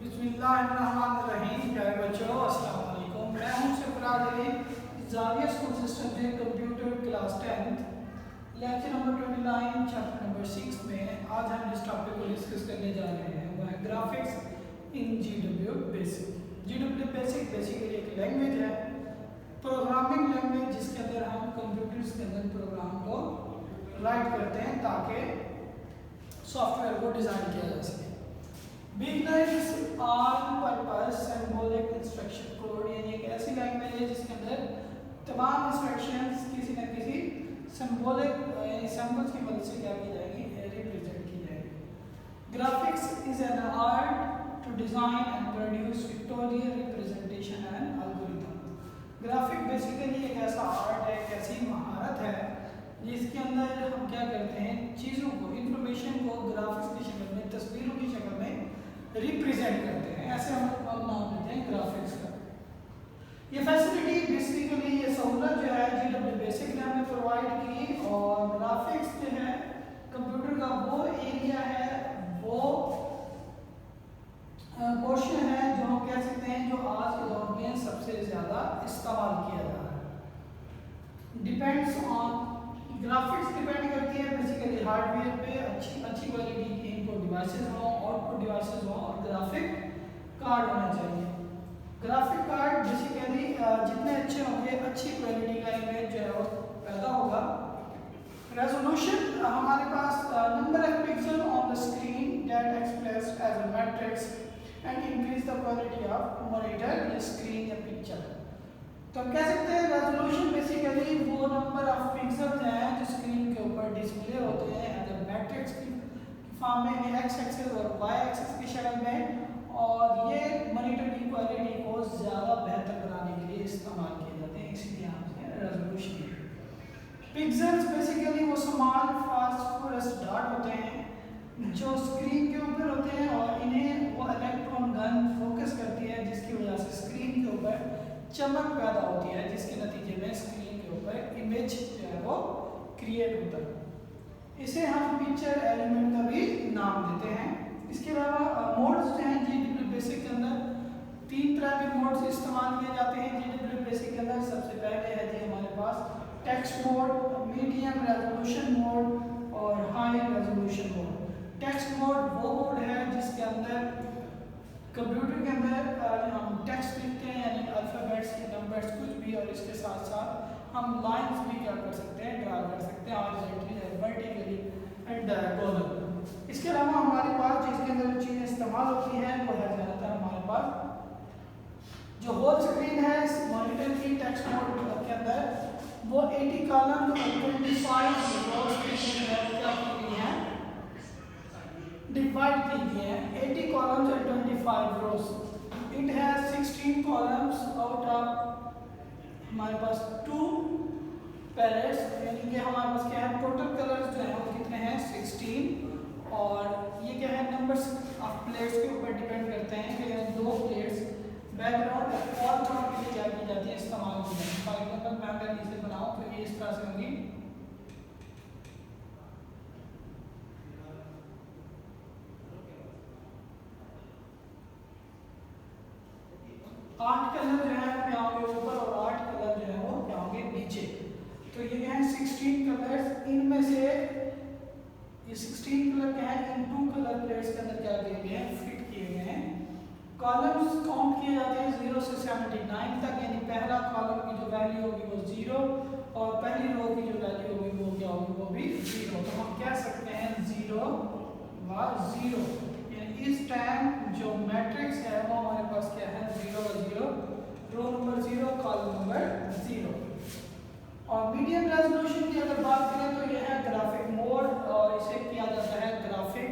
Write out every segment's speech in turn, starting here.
बिस्मिल्लाहिर्रहमानिर्रहीम। प्यारे बच्चों, अस्सलाम वालेकुम। मैं हूं सरफराज अली, जाविया स्कूल सिस्टम से computer class 10th lecture number 29 chapter number 6 में आज हम जिस टॉपिक को डिस्कस करने जा रहे हैं वह है ग्राफिक्स इन GW basic. GW basic basically एक लैंग्वेज है, प्रोग्रामिंग लैंग्वेज, जिसके अंदर हम कंप्यूटर्स के अंदर प्रोग्राम को राइट करते हैं ताकि सॉफ्टवेयर को डिज़ाइन किया जा सके। Beginners all purpose symbolic instruction code, यानी एक ऐसी लैंग्वेज है जिसके अंदर तमाम इंस्ट्रक्शंस किसी न किसी सिंबॉलिक यानी सिंबल्स की मदद से क्या की जाएगी, रिप्रेजेंट की जाएगी। Graphics is an art to design and produce pictorial representation and algorithm. Graphic basically एक ऐसा आर्ट है, एक ऐसी महारत है जिसके अंदर हम क्या करते हैं, चीज़ों को, इंफॉर्मेशन को ग्राफिक्स की शक्ल में, तस्वीरों की शक्ल में रिप्रेजेंट करते हैं। ऐसे हम नाम देते हैं ग्राफिक्स का। ये फैसिलिटी बेसिकली, ये सहूलत जो है GW बेसिक ने हमें प्रोवाइड की, और ग्राफिक्स जो है कंप्यूटर का वो एरिया है, वो पोर्शन है जो हम कह सकते हैं जो आज के दौर में सबसे ज़्यादा इस्तेमाल किया जा रहा है। डिपेंड्स ऑन, ग्राफिक्स डिपेंड करती है बेसिकली हार्डवेयर पे, अच्छी क्वालिटी की इनपुट डिवाइसेस हों, आउटपुट डिवाइसेस हों, और ग्राफिक कार्ड होना चाहिए। ग्राफिक कार्ड बेसिकली जितने अच्छे होंगे, अच्छी क्वालिटी का इमेज जो है वो पैदा होगा। रेजोल्यूशन हमारे पास number of pixel on the screen that expressed as a matrix and increase the quality of monitor या स्क्रीन या पिक्चर। तो हम कह सकते हैं रेजोल्यूशन बेसिकली वो नंबर ऑफ पिक्सेल्स हैं जो स्क्रीन के ऊपर डिस्प्ले होते हैं एज मैट्रिक्स की फॉर्म में, एक्स एक्सिस और वाई एक्सिस की शक्ल में, और ये मॉनिटर की क्वालिटी को ज़्यादा बेहतर बनाने के लिए इस्तेमाल किए जाते हैं, इसीलिए हम रेजोल्यूशन। पिक्सेल्स बेसिकली वो स्मॉल फास्फोरस डॉट होते हैं जो स्क्रीन के ऊपर होते हैं, और इन्हें वो इलेक्ट्रॉन गन फोकस करती है, जिसकी वजह से स्क्रीन के ऊपर चमक पैदा होती है, जिसके नतीजे में स्क्रीन के ऊपर इमेज जो है वो क्रिएट होता है। इसे हम पिक्चर एलिमेंट का भी नाम देते हैं। इसके अलावा मोड्स जो हैं GW बेसिक के अंदर, 3 तरह के मोड्स इस्तेमाल किए जाते हैं GW बेसिक के अंदर। सबसे पहले है जी हमारे पास text mode, medium resolution mode और high resolution mode. Text mode वो मोड है जिसके अंदर कंप्यूटर के अंदर हम टेक्स्ट लिखते हैं, यानी अल्फ़ाबेट्स या नंबर्स कुछ भी, और इसके साथ साथ हम लाइंस भी क्या कर सकते हैं, ड्रा कर सकते हैं, हॉरिज़ॉन्टली या वर्टिकली एंड डायगोनल। इसके अलावा हमारे पास जिसके अंदर जो चीज़ें इस्तेमाल होती हैं वो है ज़्यादातर हमारे पास जो होल स्क्रीन है इस मॉनिटर की टेक्स्ट मोड के अंदर, वो 80 कॉलम और 25 रोज की क्या की गई हैं, डिवाइड की गई हैं। 80 कॉलम्स और 25 rows. It has 16 columns out of हमारे पास 2 पैलेट्स, यानी कि हमारे पास क्या है, टोटल कलर्स जो है वो कितने हैं, 16, और ये क्या है, नंबर्स ऑफ प्लेट्स के ऊपर डिपेंड करते हैं कि 2 प्लेट्स बैकग्राउंड और फोरग्राउंड के लिए क्या की जाती है, इस्तेमाल की जाती है। फॉर एग्जाम्पल मैं अगर इसे बनाऊँ तो ये इस तरह से होंगी, आठ कलर जो है क्या होंगे ऊपर और 8 कलर जो है वो क्या होंगे नीचे। तो ये क्या है 16 कलर्स, इनमें से ये 16 कलर क्या है, इन 2 कलर प्लेट्स के अंदर क्या किए गए हैं, फिट किए गए हैं। कॉलम्स काउंट किए जाते हैं 0 से 79 तक, यानी पहला कॉलम की जो वैल्यू होगी वो 0 और पहली रो की जो वैल्यू होगी वो क्या होगी, वो भी 0। तो हम कह सकते हैं 0 व 0, इस टाइम जो मैट्रिक्स है वो हमारे पास क्या है, 0 व 0, रो नंबर 0, कॉलम नंबर 0। और मीडियम रेजोल्यूशन की अगर बात करें तो यह है ग्राफिक मोड, और इसे किया जाता है ग्राफिक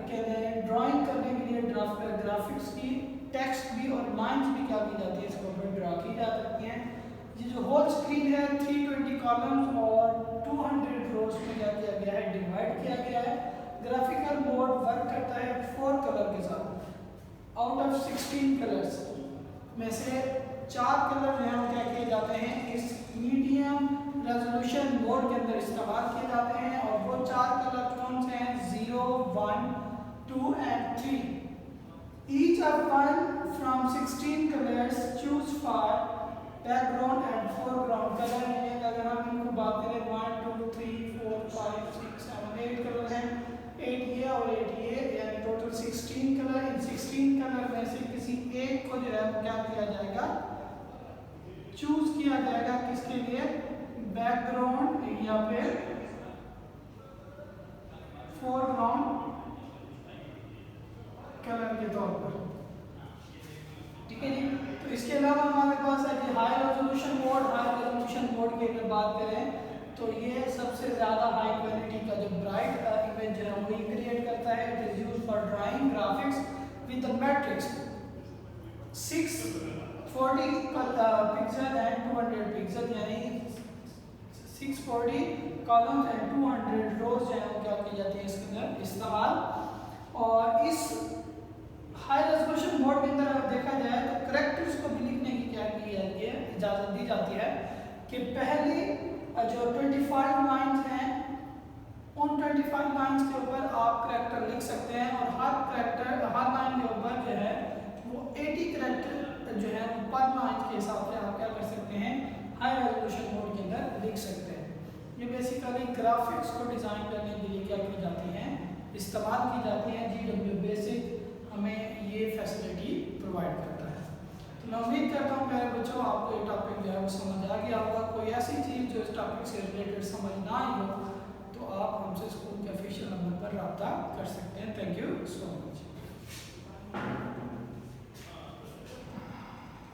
के ड्राइंग करने के लिए ग्राफिक्स की टेक्स्ट भी और लाइंस भी क्या की जाती है, इसके ऊपर ड्रा की जा सकती हैं। ये जो होल स्क्रीन है 320 कॉलम्स और 200 रोज में क्या किया गया है, डिवाइड किया गया है। ग्राफिकल मोड वर्क करता है 4 कलर के साथ। आउट ऑफ 16 कलर्स में से 4 कलर जो हैं क्या किए जाते हैं, इस मीडियम रेजोल्यूशन मोड के अंदर इस्तेमाल किए जाते हैं, और वो 4 कलर कौन से हैं, 0, 1, 2 and 3। Each of one from 16 colors choose for background and foreground color है। अगर हम इनको बात करें 1 2 3 4 5 6 7 8 कलर हैं, 8 ये और 8 ये, यानी टोटल 16 कलर। इन 16 कलर में से किसी एक को जो है वो क्या किया जाएगा, चूज किया जाएगा। किसके लिए, बैकग्राउंड या फिर फोरग्राउंड कलर के तौर पर। ठीक है जी। तो इसके अलावा हमारे पास है कि high resolution mode. High resolution mode की अगर बात करें तो ये सबसे ज़्यादा हाई क्वालिटी का जो ब्राइट इमेज है वो क्रिएट करता है। It is used for drawing graphics with the matrix 640 pixel and 200 pixel, यानी 640 कॉलम्स एंड 200 रोज जो है वो क्या की जाती है इसके अंदर इस्तेमाल। और इस हाई रेजोल्यूशन मोड के अंदर अगर देखा जाए तो करेक्टर्स को भी लिखने की क्या की जाती है, इजाज़त दी जाती है कि पहली जो 25 लाइन्स हैं उन 25 लाइन्स के ऊपर आप करेक्टर लिख सकते हैं, और हर लाइन के ऊपर जो है वो 80 करेक्टर जो है पर लाइन के हिसाब से आप क्या कर सकते हैं, हाई रेजोल्यूशन मोड के अंदर लिख सकते हैं। ये बेसिकली ग्राफिक्स को डिज़ाइन करने के लिए क्या की जाती हैं, इस्तेमाल की जाती हैं। GW बेसिक हमें ये फैसिलिटी प्रोवाइड करता है। तो मैं उम्मीद करता हूँ मेरे बच्चों आपको ये टॉपिक जो है वो समझ आ गया होगा। कोई ऐसी चीज़ जो इस टॉपिक से रिलेटेड समझ ना आई हो तो आप हमसे स्कूल के ऑफिशियल नंबर पर रब्ता कर सकते हैं। Thank you so much.